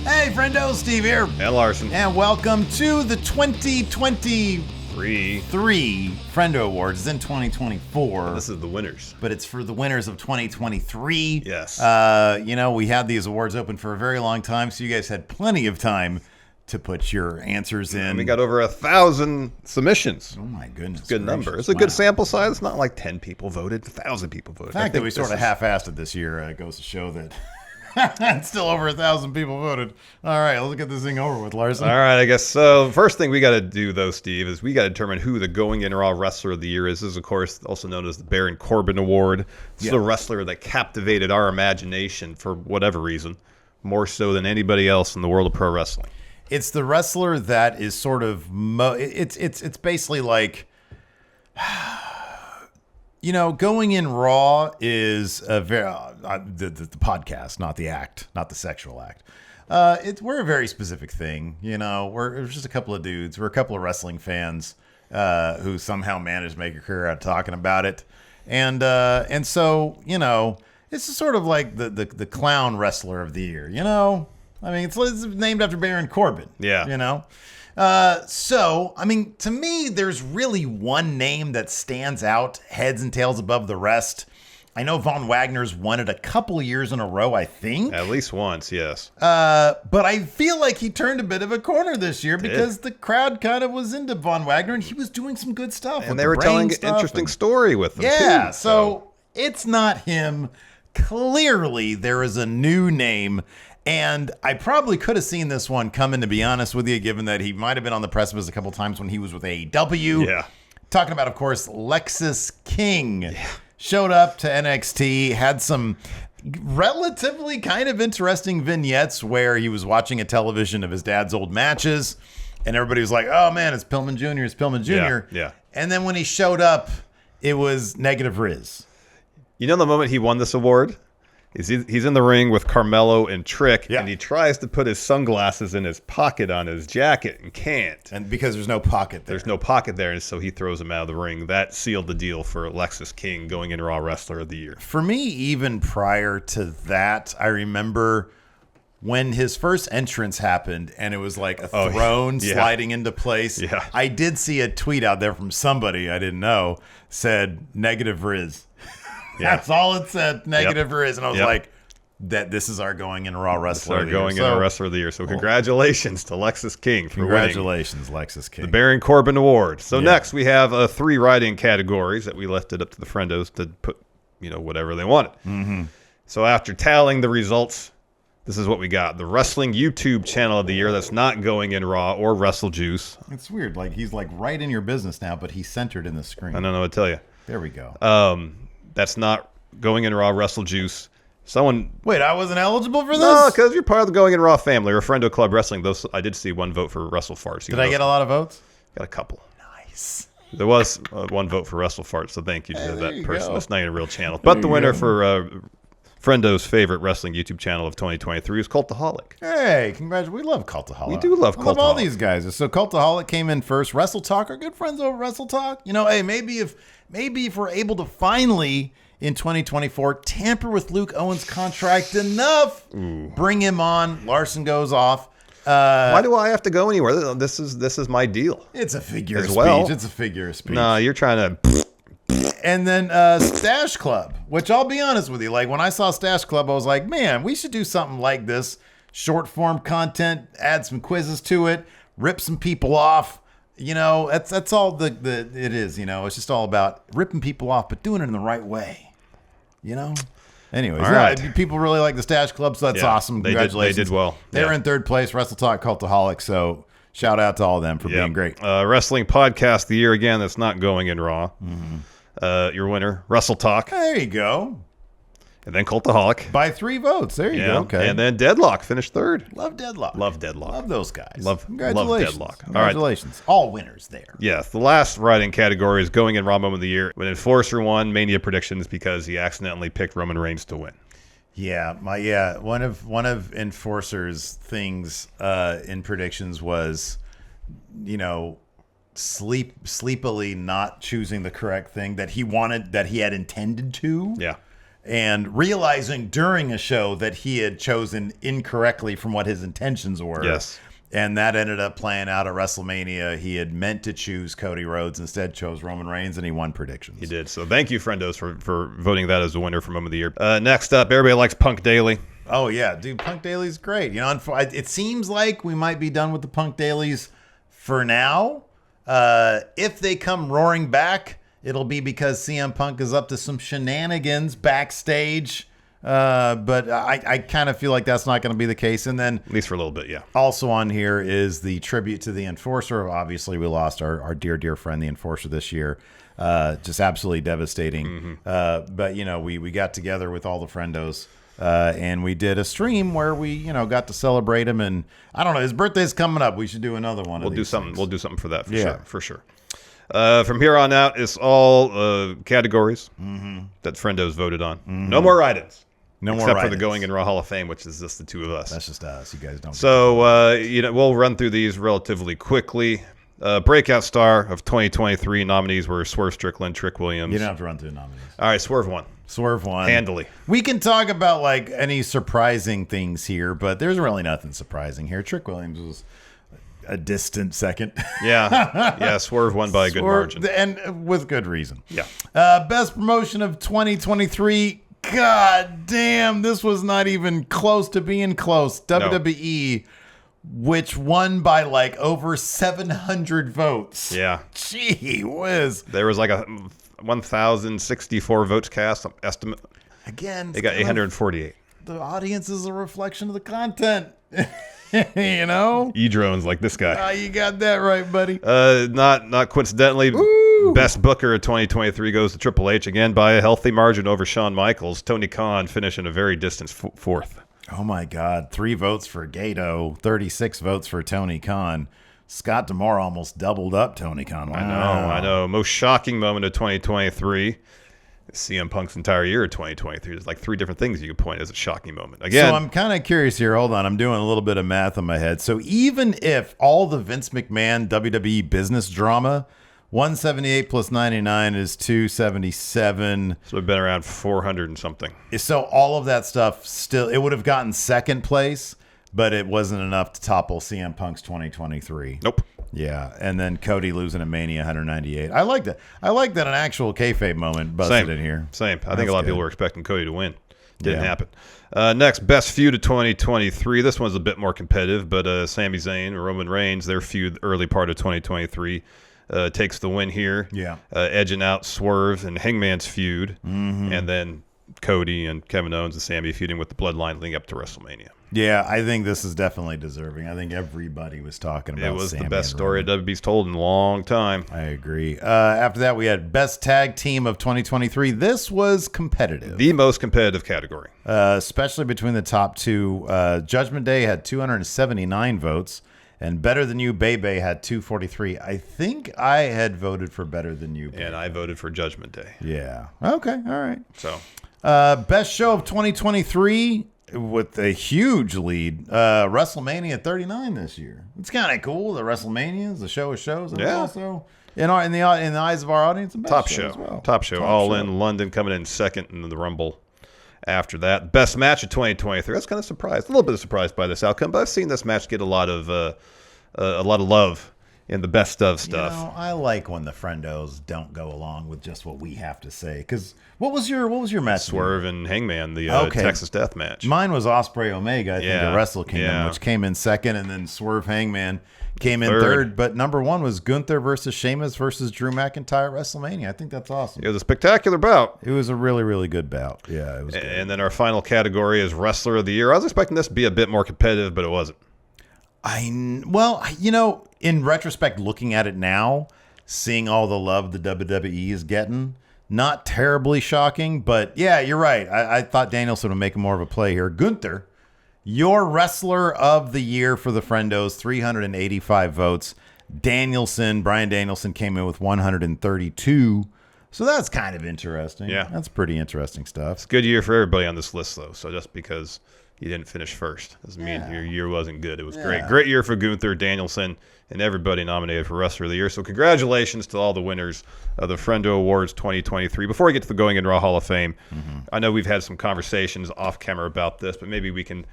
Hey, Friendo, Steve here. And Larson. And welcome to the 2023 Friendo Awards. It's in 2024. This is the winners. But it's for the winners of 2023. Yes. We had these awards open for a very long time, so you guys had plenty of time to put your answers in. And we got over 1,000 submissions. Oh my goodness. It's a good number. It's a good sample size. It's not like 10 people voted, 1,000 people voted. The fact that we sort of half-assed it this year goes to show that it's still over 1,000 people voted. All right, let's get this thing over with, Larson. All right, I guess so. First thing we got to do, though, Steve, is we got to determine who the Going In Raw Wrestler of the Year is. This is, of course, also known as the Baron Corbin Award. This is a wrestler that captivated our imagination for whatever reason, more so than anybody else in the world of pro wrestling. It's the wrestler that is sort of it's basically like, Going In Raw is a very the podcast, not the act, not the sexual act. We're a very specific thing, We're just a couple of dudes. We're a couple of wrestling fans who somehow managed to make a career out of talking about it, and so it's just sort of like the clown wrestler of the year, I mean, it's named after Baron Corbin. Yeah. So, I mean, to me, there's really one name that stands out heads and tails above the rest. I know Von Wagner's won it a couple years in a row, I think. At least once, yes. But I feel like he turned a bit of a corner this year because the crowd kind of was into Von Wagner, and he was doing some good stuff. And they were telling an interesting story with them, too. So it's not him. Clearly, there is a new name. And I probably could have seen this one coming, to be honest with you, given that he might have been on the precipice a couple times when he was with AEW. Yeah. Talking about, of course, Lexis King. Yeah. Showed up to NXT, had some relatively kind of interesting vignettes where he was watching a television of his dad's old matches, and everybody was like, oh, man, it's Pillman Jr., it's Pillman Jr. Yeah. And then when he showed up, it was negative Riz. You know the moment he won this award? He's in the ring with Carmelo and Trick, and he tries to put his sunglasses in his pocket on his jacket and can't. And because there's no pocket there. There's no pocket there, and so he throws him out of the ring. That sealed the deal for Lexis King Going In Raw Wrestler of the Year. For me, even prior to that, I remember when his first entrance happened, and it was like a throne sliding into place. Yeah. I did see a tweet out there from somebody I didn't know, said, negative Riz. That's all it said, negative Riz. And I was like, this is our Going In Raw Wrestler of the Year. Going In Raw Wrestler of the Year. So congratulations to Lexis King for winning. Congratulations, Lexis King. The Baron Corbin Award. So next we have 3 writing categories that we lifted up to the friendos to put, whatever they wanted. Mm-hmm. So after tallying the results, this is what we got. The Wrestling YouTube Channel of the Year that's not Going In Raw or Wrestle Juice. It's weird. Like, he's like right in your business now, but he's centered in the screen. I don't know what to tell you. There we go. That's not Going In Raw, Wrestle Juice. Wait, I wasn't eligible for this? No, because you're part of the Going In Raw family or Friendo Club Wrestling. I did see 1 vote for Wrestle Farts. Did I get a lot of votes? Got a couple. Nice. There was 1 vote for Wrestle Farts, so thank you to that person. That's not even a real channel. But the winner for Friendo's favorite wrestling YouTube channel of 2023 is Cultaholic. Hey, congratulations. We love Cultaholic. We do love Cultaholic. I love all these guys. So Cultaholic came in first. Wrestle Talk, our good friends over Wrestle Talk. Hey, maybe if we're able to finally, in 2024, tamper with Luke Owen's contract enough, bring him on. Larson goes off. Why do I have to go anywhere? This is my deal. It's a figure of speech. Well. It's a figure of speech. No, you're trying to... And then Stash Club, which I'll be honest with you, like when I saw Stash Club, I was like, man, we should do something like this. Short form content, add some quizzes to it, rip some people off. That's all it is, it's just all about ripping people off, but doing it in the right way. Anyways, all right. People really like the Stash Club, so that's awesome. Congratulations. They did well. They're in third place, Wrestle Talk, Cultaholic, so shout out to all of them for being great. Wrestling Podcast of the Year, again, that's not Going In Raw. Mm-hmm. Your winner, Wrestle Talk. There you go. And then Cultaholic. By 3 votes. There you go. Okay. And then Deadlock finished third. Love Deadlock. Love Deadlock. Love those guys. Congratulations. Love Deadlock. Congratulations. All winners there. Yes. The last writing category is Going In Raw Moment of the Year. When Enforcer won Mania predictions because he accidentally picked Roman Reigns to win. Yeah. One of Enforcer's things in predictions was, sleepily not choosing the correct thing that he had intended to. Yeah. and realizing during a show that he had chosen incorrectly from what his intentions were. Yes. And that ended up playing out at WrestleMania. He had meant to choose Cody Rhodes, instead chose Roman Reigns, and he won predictions. He did. So thank you, Friendos, for voting that as the winner for Moment of the Year. Next up, everybody likes Punk Daily. Oh, yeah. Dude, Punk Daily's great. You know, it seems like we might be done with the Punk Dailies for now. If they come roaring back, it'll be because CM Punk is up to some shenanigans backstage. But I kind of feel like that's not going to be the case. And then, At least for a little bit, yeah. Also on here is the tribute to the Enforcer. Obviously, we lost our dear, dear friend, the Enforcer, this year. Just absolutely devastating. But, you know, we got together with all the friendos. And we did a stream where we, you know, got to celebrate him. And I don't know, his birthday's coming up. We should do another one. We'll do something. We'll do something for that for sure. From here on out, it's all categories that Friendos voted on. No more write-ins. Except for the Going in Raw Hall of Fame, which is just the two of us. That's just us. You guys don't. So, you know, we'll run through these relatively quickly. Breakout star of 2023 nominees were Swerve Strickland, Trick Williams. You don't have to run through the nominees. All right, Swerve won. Swerve won. Handily. We can talk about, like, any surprising things here, but there's really nothing surprising here. Trick Williams was a distant second. Yeah, Swerve won by a good margin. And with good reason. Yeah. Best promotion of 2023. God damn, this was not even close to being close. WWE, which won by like over 700 votes. Yeah. Gee whiz. There was like a 1,064 votes cast estimate. Again, they got 848. The audience is a reflection of the content. You know? E-drones like this guy. You got that right, buddy. Not coincidentally, best booker of 2023 goes to Triple H again by a healthy margin over Shawn Michaels. Tony Khan finishing a very distant fourth. Oh my God. 3 votes for Gato, 36 votes for Tony Khan. Scott D'Amore almost doubled up Tony Khan. Wow. I know. Most shocking moment of 2023. CM Punk's entire year of 2023. There's like 3 different things you could point as a shocking moment. Again, so I'm kind of curious here. Hold on. I'm doing a little bit of math in my head. So even if all the Vince McMahon WWE business drama, 178 plus 99 is 277. So we've been around 400 and something. So all of that stuff still, it would have gotten second place, but it wasn't enough to topple CM Punk's 2023. Nope. Yeah, and then Cody losing at Mania 198. I like that. I like that an actual kayfabe moment busted in here. Same. I think a lot of people were expecting Cody to win. Didn't happen. Next, best feud of 2023. This one's a bit more competitive, but Sami Zayn and Roman Reigns, their feud early part of 2023 takes the win here. Yeah. Edging out Swerve and Hangman's feud, and then Cody and Kevin Owens and Sami feuding with the Bloodline leading up to WrestleMania. Yeah, I think this is definitely deserving. I think everybody was talking about it. It was Sami the best story WWE's told in a long time. I agree. After that, we had best tag team of 2023. This was competitive. The most competitive category. Especially between the top two. Judgment Day had 279 votes, and Better Than You Bebe had 243. I think I had voted for Better Than You Bebe. And I voted for Judgment Day. Yeah. Okay. All right. So, best show of 2023 with a huge lead. WrestleMania 39 this year. It's kind of cool. The WrestleMania is the show of shows. And Yeah. also in the eyes of our audience, a best top show. show. As well. Top show. All in London coming in second in the Rumble. After that, best match of 2023. I was kind of surprised, a little bit surprised by this outcome, but I've seen this match get a lot of love in the best of stuff. You know, I like when the friendos don't go along with just what we have to say. Because what was your match? Swerve and Hangman, the Texas Death Match. Mine was Ospreay Omega, I think, Yeah, at Wrestle Kingdom, yeah. which came in second, and then Swerve Hangman came in third. But number one was Gunther versus Sheamus versus Drew McIntyre at WrestleMania. I think that's awesome. It was a spectacular bout. It was a really, really good bout. Yeah, it was good. And then our final category is Wrestler of the Year. I was expecting this to be a bit more competitive, but it wasn't. Well, you know, in retrospect, looking at it now, seeing all the love the WWE is getting, not terribly shocking, but yeah, you're right. I thought Danielson would make more of a play here. Gunther, your Wrestler of the Year for the Friendos, 385 votes. Brian Danielson came in with 132. So that's kind of interesting. Yeah. That's pretty interesting stuff. It's a good year for everybody on this list, though. So just because you didn't finish first. Doesn't mean your year wasn't good. It was Yeah. great year for Gunther, Danielson, and everybody nominated for Wrestler of the Year. So congratulations to all the winners of the Friendo Awards 2023. Before we get to the Going in Raw Hall of Fame, I know we've had some conversations off camera about this, but maybe we can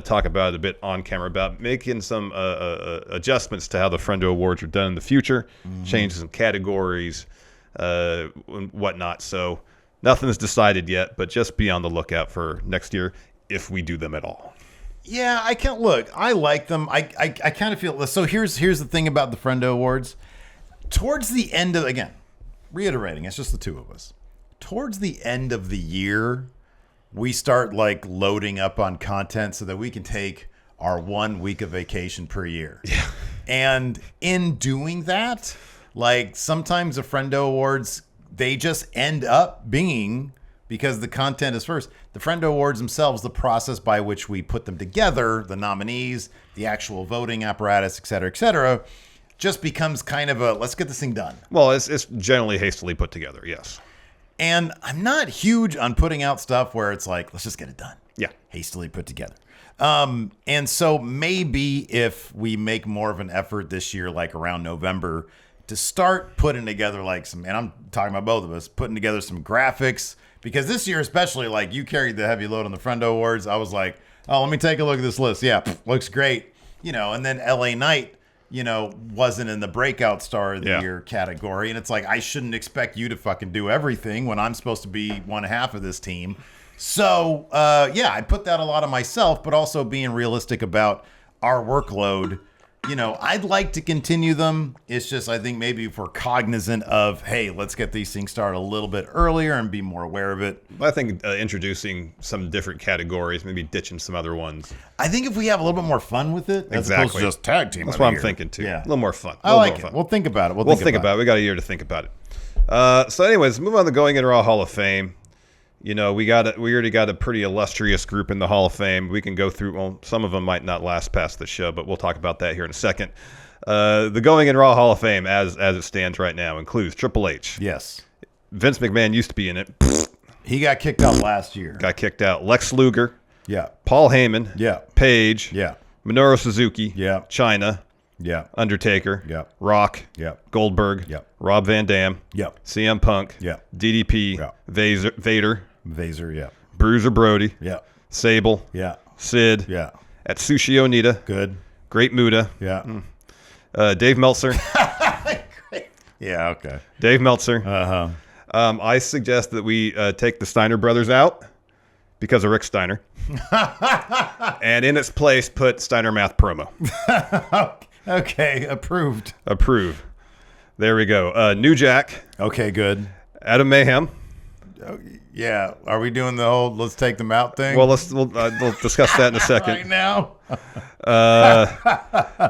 talk about it a bit on camera about making some adjustments to how the Friendo Awards are done in the future, changes in categories, and whatnot. So nothing's decided yet, but just be on the lookout for next year if we do them at all. Yeah, I can't look. I like them. I kind of feel so. Here's the thing about the Friendo Awards. Towards the end of, again, reiterating, it's just the two of us. Towards the end of the year, we start like loading up on content so that we can take our 1 week of vacation per year. Yeah. And in doing that, like sometimes the Friendo Awards, they just end up being, because the content is first, the Friendo Awards themselves, the process by which we put them together, the nominees, the actual voting apparatus, et cetera, just becomes kind of a, let's get this thing done. Well, it's generally hastily put together, yes. And I'm not huge on putting out stuff where it's like, let's just get it done. Yeah. Hastily put together. And so maybe if we make more of an effort this year, like around November, to start putting together like some, and I'm talking about both of us, putting together some graphics, because this year especially, like you carried the heavy load on the Friendo Awards. I was like, oh, let me take a look at this list. Yeah, looks great. And then LA Knight, wasn't in the breakout star of the year category. And it's like, I shouldn't expect you to fucking do everything when I'm supposed to be one half of this team. So, I put that a lot on myself, but also being realistic about our workload. I'd like to continue them. It's just, I think maybe if we're cognizant of, hey, let's get these things started a little bit earlier and be more aware of it. I think introducing some different categories, maybe ditching some other ones. I think if we have a little bit more fun with it, as opposed to just tag team. That's what I'm thinking too. Yeah. A little more fun. I like it. We'll think about it. We'll think about it. We got a year to think about it. So anyways, move on to Going in Raw Hall of Fame. We already got a pretty illustrious group in the Hall of Fame. We can go through, well, some of them might not last past the show, but we'll talk about that here in a second. The Going in Raw Hall of Fame, as it stands right now, includes Triple H. Yes. Vince McMahon used to be in it. He got kicked out last year. Got kicked out. Lex Luger. Yeah. Paul Heyman. Yeah. Paige. Yeah. Minoru Suzuki. Yeah. Chyna. Yeah. Undertaker. Yeah. Rock. Yeah. Goldberg. Yeah. Rob Van Dam. Yeah. CM Punk. Yeah. DDP. Yeah. Vader. Vaser, yeah. Bruiser Brody. Yeah. Sable. Yeah. Sid. Yeah. Atsushi Onita. Good. Great Muta. Yeah. Dave Meltzer. Yeah, okay. Dave Meltzer. Uh-huh. I suggest that we take the Steiner brothers out because of Rick Steiner. And in its place, put Steiner Math Promo. Okay, approved. Approve. There we go. New Jack. Okay, good. Adam Mayhem. Yeah, are we doing the whole let's take them out thing? Well, we'll discuss that in a second. Right now?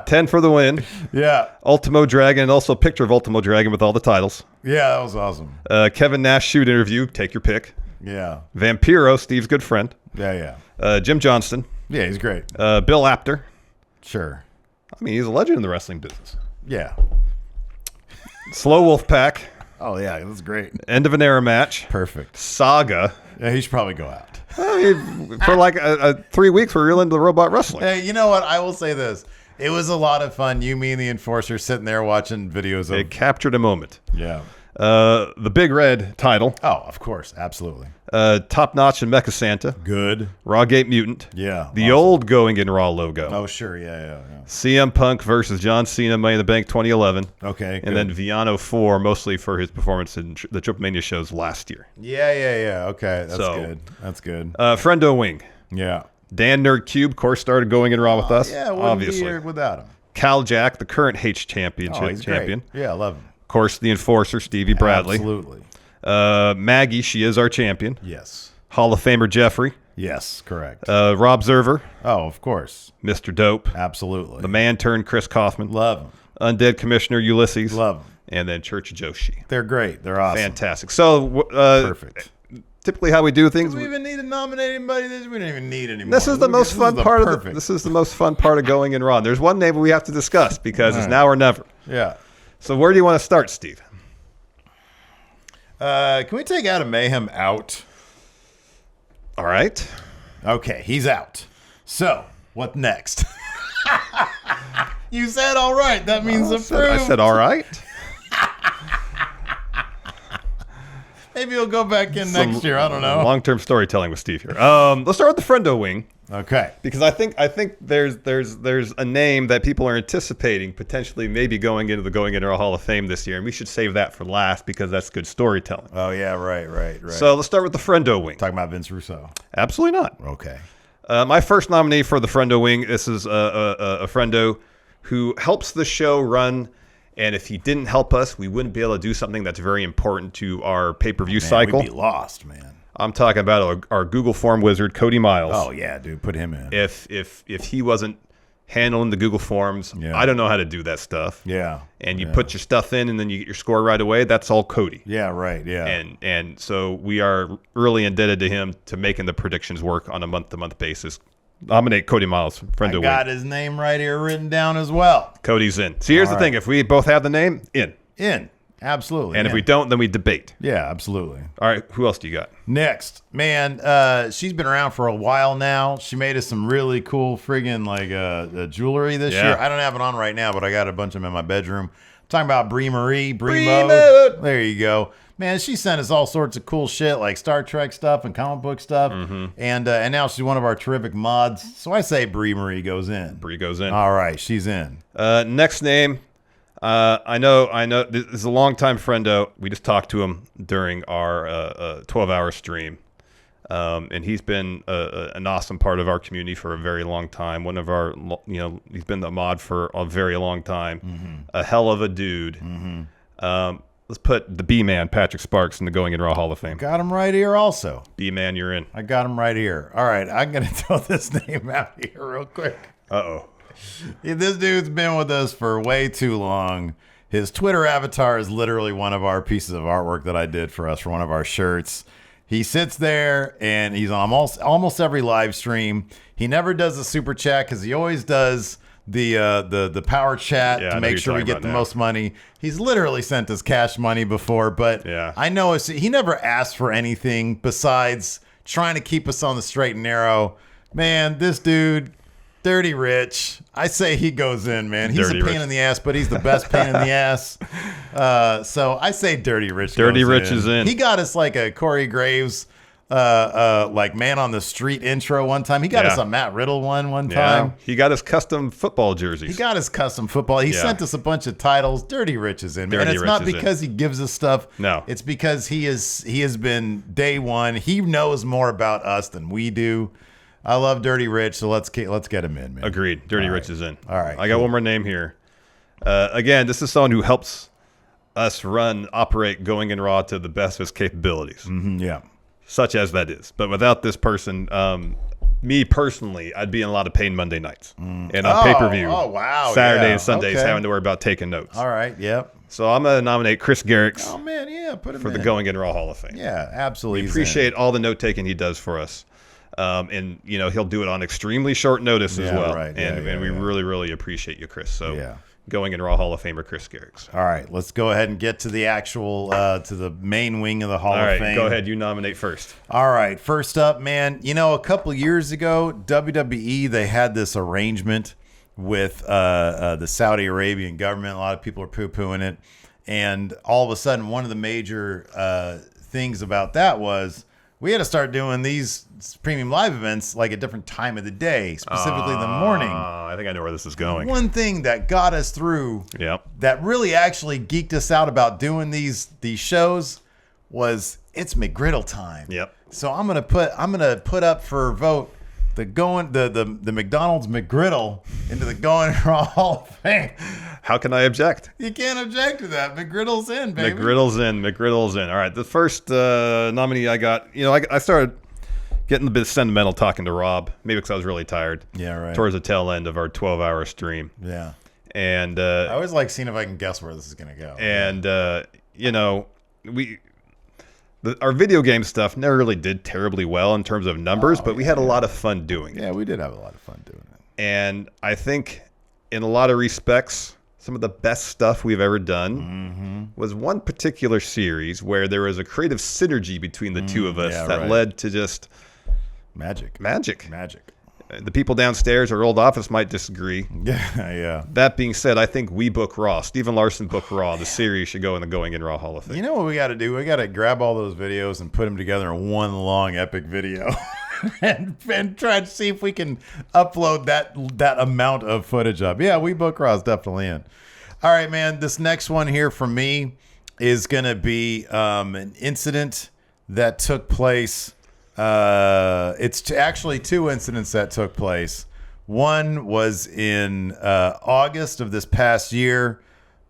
10 for the win. Yeah. Ultimo Dragon, and also a picture of Ultimo Dragon with all the titles. Yeah, that was awesome. Kevin Nash shoot interview. Take your pick. Yeah. Vampiro, Steve's good friend. Yeah. Jim Johnston. Yeah, he's great. Bill Apter. Sure. I mean, he's a legend in the wrestling business. Yeah. Slow Wolf Pack. Oh, yeah, that's great. End of an era match. Perfect. Saga. Yeah, he should probably go out. I mean, for like 3 weeks, we're real into the robot wrestling. Hey, you know what? I will say this. It was a lot of fun. You, me, and the Enforcer sitting there watching videos of... It captured a moment. Yeah. The Big Red title. Oh, of course. Absolutely. Top Notch and Mecha Santa. Good. Rawgate Mutant. Yeah. The old Going in Raw logo. Oh, sure. Yeah. CM Punk versus John Cena, Money in the Bank 2011. Okay. And then Viano 4, mostly for his performance in the Triple Mania shows last year. Yeah. Okay. That's good. Friendo Wing. Yeah. Dan Nerd Cube, of course, started Going in Raw with us. Yeah, wouldn't obviously. be here without him. Cal Jack, the current H champion. He's champion. Great. Yeah, I love him. Of course, the Enforcer, Stevie Bradley. Absolutely. Maggie, she is our champion. Yes. Hall of Famer Jeffrey. Yes, correct. Rob Zerver. Oh, of course. Mr. Dope. Absolutely. The man turned Chris Kaufman. Love him. Undead Commissioner Ulysses. Love him. And then Church of Joshi. They're great. They're awesome. Fantastic. So, perfect. Typically, how we do things. Do we even need to nominate anybody? We don't even need anymore. This is the most fun part of this is the most fun part of Going in Raw. There's one name we have to discuss because it's now or never. Yeah. So where do you want to start, Steve? Can we take Adam Mayhem out? All right. Okay, he's out. So, what next? You said all right. That means approved. I said all right. Maybe he'll go back in next year. I don't know. Long-term storytelling with Steve here. Let's start with the Friendo wing. Okay. Because I think there's a name that people are anticipating potentially maybe going into the Going Into Our Hall of Fame this year, and we should save that for last because that's good storytelling. Oh yeah, right. So let's start with the Friendo wing. Talking about Vince Russo. Absolutely not. Okay. My first nominee for the Friendo wing. This is a Friendo who helps the show run. And if he didn't help us, we wouldn't be able to do something that's very important to our pay-per-view cycle. We'd be lost, man. I'm talking about our Google Form wizard, Cody Miles. Oh yeah, dude, put him in. If he wasn't handling the Google Forms, I don't know how to do that stuff. Yeah. And you put your stuff in, and then you get your score right away. That's all Cody. Yeah, right. Yeah. And so we are really indebted to him to making the predictions work on a month-to-month basis. Nominate Cody Miles, Friendo wing. Got his name right here written down as well. Cody's in. See, here's the thing: if we both have the name, in. Absolutely. And if we don't, then we debate. Yeah, absolutely. All right, who else do you got? Next, man, she's been around for a while now. She made us some really cool friggin' jewelry this year. I don't have it on right now, but I got a bunch of them in my bedroom. I'm talking about Brie Marie, Brie Mode. There you go. Man, she sent us all sorts of cool shit like Star Trek stuff and comic book stuff. And now she's one of our terrific mods. So I say Brie Marie goes in. Brie goes in. All right, she's in. Next name. I know. This is a longtime friendo. We just talked to him during our 12-hour stream. And he's been an awesome part of our community for a very long time. One of our, he's been the mod for a very long time. A hell of a dude. Let's put the B-Man, Patrick Sparks, in the Going In Raw Hall of Fame. Got him right here also. B-Man, you're in. I got him right here. All right, I'm going to throw this name out here real quick. Uh-oh. This dude's been with us for way too long. His Twitter avatar is literally one of our pieces of artwork that I did for us for one of our shirts. He sits there and he's on almost every live stream. He never does a super chat because he always does the power chat to make sure we get the most money. He's literally sent us cash money before, but I know he never asked for anything besides trying to keep us on the straight and narrow. Man, this dude, Dirty Rich, I say he goes in, man. He's a pain in the ass, but he's the best pain in the ass. So I say Dirty Rich. Dirty Rich is in. He got us like a Corey Graves like Man on the Street intro one time. He got us a Matt Riddle one time. He got us custom football jerseys. He got us custom football. He sent us a bunch of titles. Dirty Rich is in, man. And it's not because he gives us stuff. No. It's because he has been day one. He knows more about us than we do. I love Dirty Rich, so let's get him in, man. Agreed. Dirty Rich is in. All right. I got one more name here. Again, this is someone who helps us operate Going In Raw to the best of his capabilities. Yeah. Such as that is. But without this person, me personally, I'd be in a lot of pain Monday nights. And on pay-per-view. Oh, wow. Saturday and Sundays having to worry about taking notes. All right. Yep. So I'm going to nominate Chris Garrix. Oh, man. Yeah. Put him for the Going In Raw Hall of Fame. Yeah, absolutely. We appreciate all the note-taking he does for us. And, he'll do it on extremely short notice as well. Right. And we really, really appreciate you, Chris. So Going In Raw Hall of Famer Chris Garrix. All right. Let's go ahead and get to the actual, to the main wing of the Hall of Fame. Go ahead. You nominate first. All right. First up, man, a couple years ago, WWE, they had this arrangement with the Saudi Arabian government. A lot of people are poo-pooing it. And all of a sudden, one of the major things about that was we had to start doing these premium live events like a different time of the day, specifically in the morning. I think I know where this is going. One thing that got us through, that really actually geeked us out about doing these shows, was it's McGriddle time. Yep. So I'm gonna put up for vote the McDonald's McGriddle into the Going Raw Hall of Fame. How can I object? You can't object to that. McGriddle's in, baby. McGriddle's in. All right. The first nominee I got, I started getting a bit sentimental talking to Rob, maybe because I was really tired. Yeah, right. Towards the tail end of our 12-hour stream. Yeah. And I always like seeing if I can guess where this is going to go. And, our video game stuff never really did terribly well in terms of numbers, but we had a lot of fun doing it. Yeah, we did have a lot of fun doing it. And I think in a lot of respects, some of the best stuff we've ever done was one particular series where there was a creative synergy between the two of us that led to just magic. The people downstairs, our old office, might disagree. Yeah. That being said, I think we book Raw. Stephen Larson book Raw. The series should go in the Going in Raw Hall of Fame. You know what we got to do? We got to grab all those videos and put them together in one long epic video, and try to see if we can upload that amount of footage up. Yeah, we book Raw is definitely in. All right, man. This next one here from me is gonna be an incident that took place. It's actually two incidents that took place. One was in August of this past year.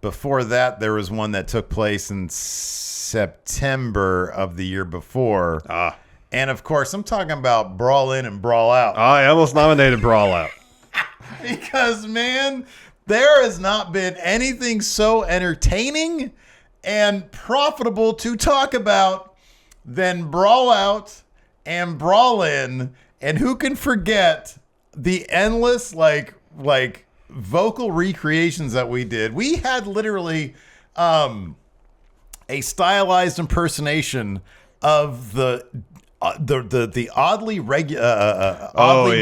Before that, there was one that took place in September of the year before. And of course, I'm talking about Brawl In and Brawl Out. I almost nominated Brawl Out. Because, man, there has not been anything so entertaining and profitable to talk about than Brawl Out and Brawl In. And who can forget the endless like vocal recreations that we did? We had literally a stylized impersonation of the oddly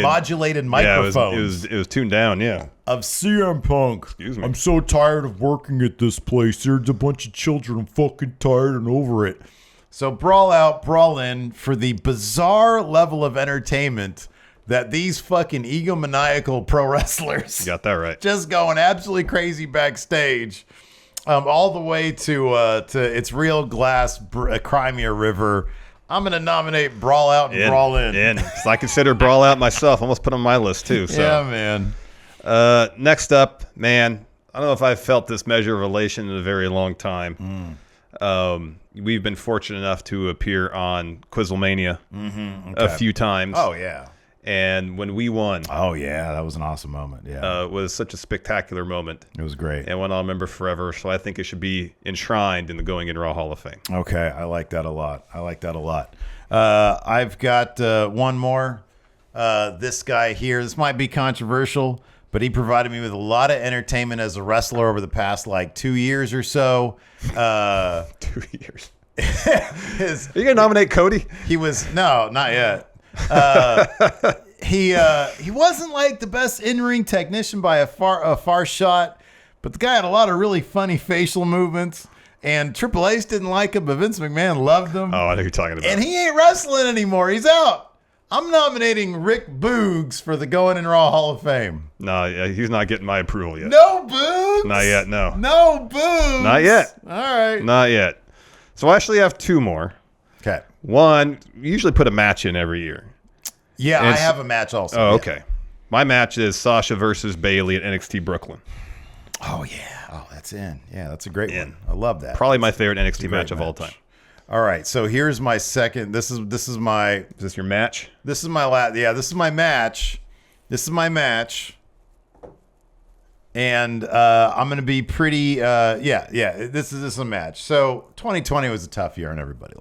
modulated microphones. It was tuned down. Yeah. Of CM Punk. Excuse me. I'm so tired of working at this place. There's a bunch of children. I'm fucking tired and over it. So Brawl Out, Brawl In, for the bizarre level of entertainment that these fucking egomaniacal pro wrestlers You got that right. just going absolutely crazy backstage, all the way to It's Real Glass, Crimea River. I'm going to nominate Brawl Out and Brawl In. So I consider Brawl Out myself. Almost put on my list, too. So. Yeah, man. Next up, man, I don't know if I've felt this measure of elation in a very long time. We've been fortunate enough to appear on Quizlemania a few times. Oh, yeah. And when we won. Oh, yeah. That was an awesome moment. Yeah. It was such a spectacular moment. It was great. And one I'll remember forever. So I think it should be enshrined in the Going in Raw Hall of Fame. Okay. I like that a lot. I've got one more. This guy here. This might be controversial, but he provided me with a lot of entertainment as a wrestler over the past 2 years or so. 2 years. Are you going to nominate Cody? He was no, not yet. He wasn't the best in-ring technician by a far shot, but the guy had a lot of really funny facial movements. And Triple H didn't like him, but Vince McMahon loved him. Oh, I know who you're talking about. And he ain't wrestling anymore. He's out. I'm nominating Rick Boogs for the Going in Raw Hall of Fame. No, he's not getting my approval yet. No Boogs? Not yet, no. No Boogs? Not yet. All right. Not yet. So I actually have two more. Okay. One, we usually put a match in every year. Yeah, I have a match also. Oh, okay. My match is Sasha versus Bayley at NXT Brooklyn. Oh, yeah. Oh, that's in. Yeah, that's a great one. I love that. Probably my favorite NXT match of all time. All right, so here's my second. This is my. Is this your match? This is my Yeah, this is my match. And I'm gonna be pretty. This is a match. So 2020 was a tough year on everybody.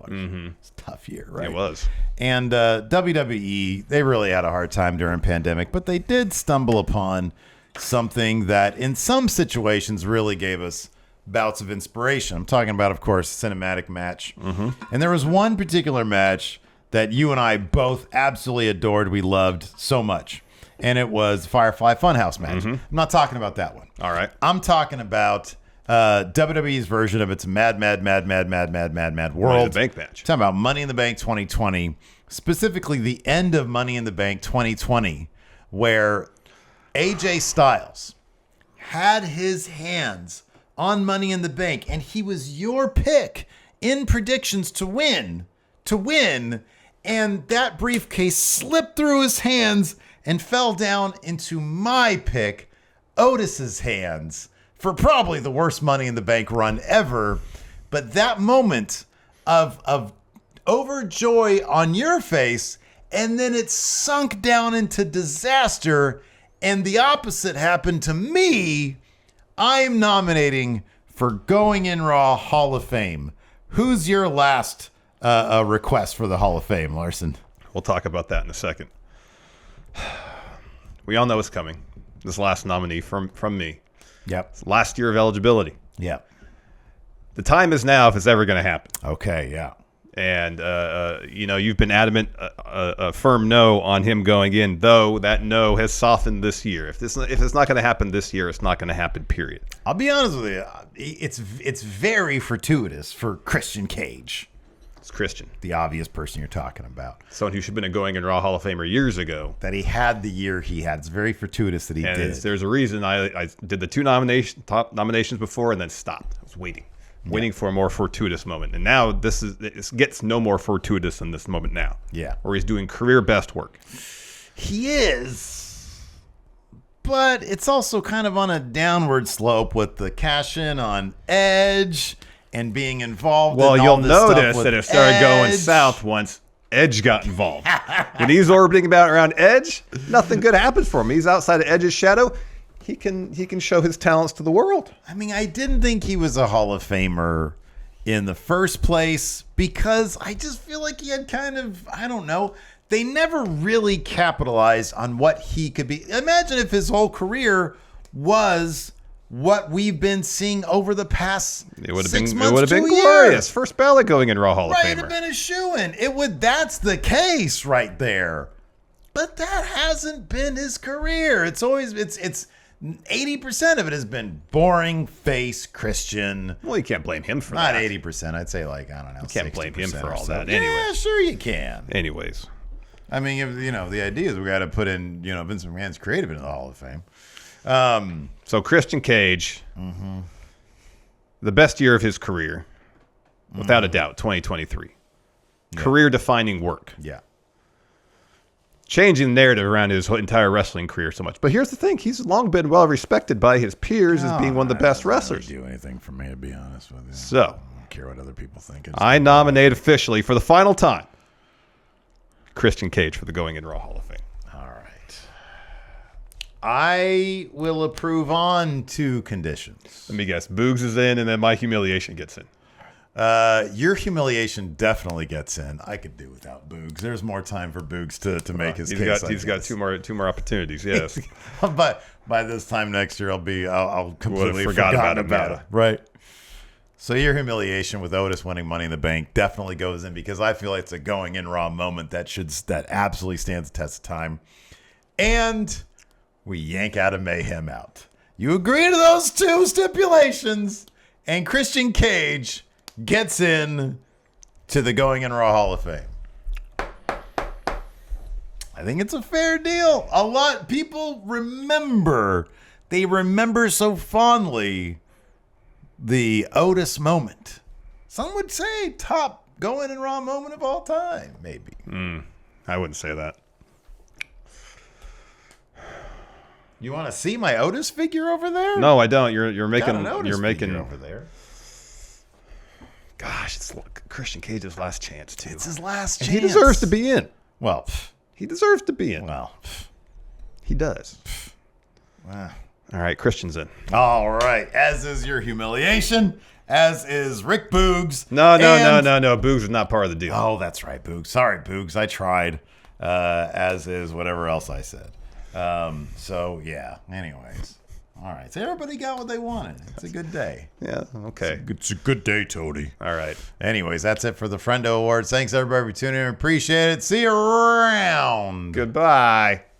It's a tough year, right? It was. And WWE, they really had a hard time during pandemic, but they did stumble upon something that, in some situations, really gave us bouts of inspiration. I'm talking about, of course, cinematic match. And there was one particular match that you and I both absolutely adored. We loved so much. And it was Firefly Funhouse match. I'm not talking about that one. All right. I'm talking about WWE's version of its Mad World. Money in the Bank match. Talking about Money in the Bank 2020, specifically the end of Money in the Bank 2020, where AJ Styles had his hands on Money in the Bank, and he was your pick in predictions to win, and that briefcase slipped through his hands and fell down into my pick, Otis's hands, for probably the worst Money in the Bank run ever. But that moment of overjoy on your face, and then it sunk down into disaster, and the opposite happened to me. I'm nominating for Going in Raw Hall of Fame. Who's your last request for the Hall of Fame, Larson? We'll talk about that in a second. We all know it's coming. This last nominee from me. Yep. It's last year of eligibility. Yep. The time is now if it's ever going to happen. Okay, yeah. And, you've been adamant, a firm no on him going in, though that no has softened this year. If it's not going to happen this year, it's not going to happen, period. I'll be honest with you. It's very fortuitous for Christian Cage. It's Christian. The obvious person you're talking about. Someone who should have been a Going in Raw Hall of Famer years ago. That he had the year he had. It's very fortuitous that he did. There's a reason I did the top nominations before and then stopped. I was waiting for a more fortuitous moment. And now it gets no more fortuitous than this moment now. Yeah. Where he's doing career best work. He is. But it's also kind of on a downward slope with the cash in on Edge and being involved in all you'll this stuff notice with that it started going Edge. south once Edge got involved. When he's orbiting about around Edge, nothing good happens for him. He's outside of Edge's shadow. He can show his talents to the world. I mean, I didn't think he was a Hall of Famer in the first place because I just feel like he had kind of, I don't know, they never really capitalized on what he could be. Imagine if his whole career was what we've been seeing over the past 6 months to a year. It would have been glorious. First ballot Going in Raw Hall of Famer. Right, it'd have been a shoo-in. That's the case right there. But that hasn't been his career. It's always, it's 80% of it has been boring face Christian. Well, you can't blame him for Not that. 80%. I'd say like, I don't know. You can't blame him for all so. that. Yeah, Anyway. sure you can. Anyways. I mean, the idea is we got to put in, Vince McMahon's creative into the Hall of Fame. So Christian Cage, the best year of his career, without a doubt, 2023. Yeah. Career-defining work. Yeah. Changing the narrative around his entire wrestling career so much. But here's the thing. He's long been well-respected by his peers as being one of the best wrestlers. Really do anything for me, to be honest with you. So, I don't care what other people think. I nominate officially for the final time Christian Cage for the Going in Raw Hall of Fame. All right. I will approve on 2 conditions. Let me guess. Boogs is in, and then my humiliation gets in. Your humiliation definitely gets in. I could do without Boogs. There's more time for Boogs to make his case. He's got two more opportunities. Yes, but by this time next year, I'll completely forgot about it. Right. So your humiliation with Otis winning Money in the Bank definitely goes in because I feel like it's a Going in Raw moment that absolutely stands the test of time. And we yank Adam Mayhem out. You agree to those 2 stipulations, and Christian Cage gets in to the Going in Raw Hall of Fame. I think it's a fair deal. A lot people remember so fondly the Otis moment. Some would say top Going in Raw moment of all time, maybe. I wouldn't say that. You want to see my Otis figure over there? No, I don't. You're making figure over there. Gosh, it's Christian Cage's last chance too. It's his last And chance. he deserves to be in. Well, he deserves to be in. Well, he does. Wow. All right, Christian's in. All right. As is your humiliation. As is Rick Boogs. No. Boogs is not part of the deal. Oh, that's right, Boogs. Sorry, Boogs. I tried. As is whatever else I said. So yeah. Anyways. All right. So everybody got what they wanted. It's a good day. Yeah. Okay. It's a good day, Tony. All right. Anyways, that's it for the Friendo Awards. Thanks everybody for tuning in. Appreciate it. See you around. Goodbye.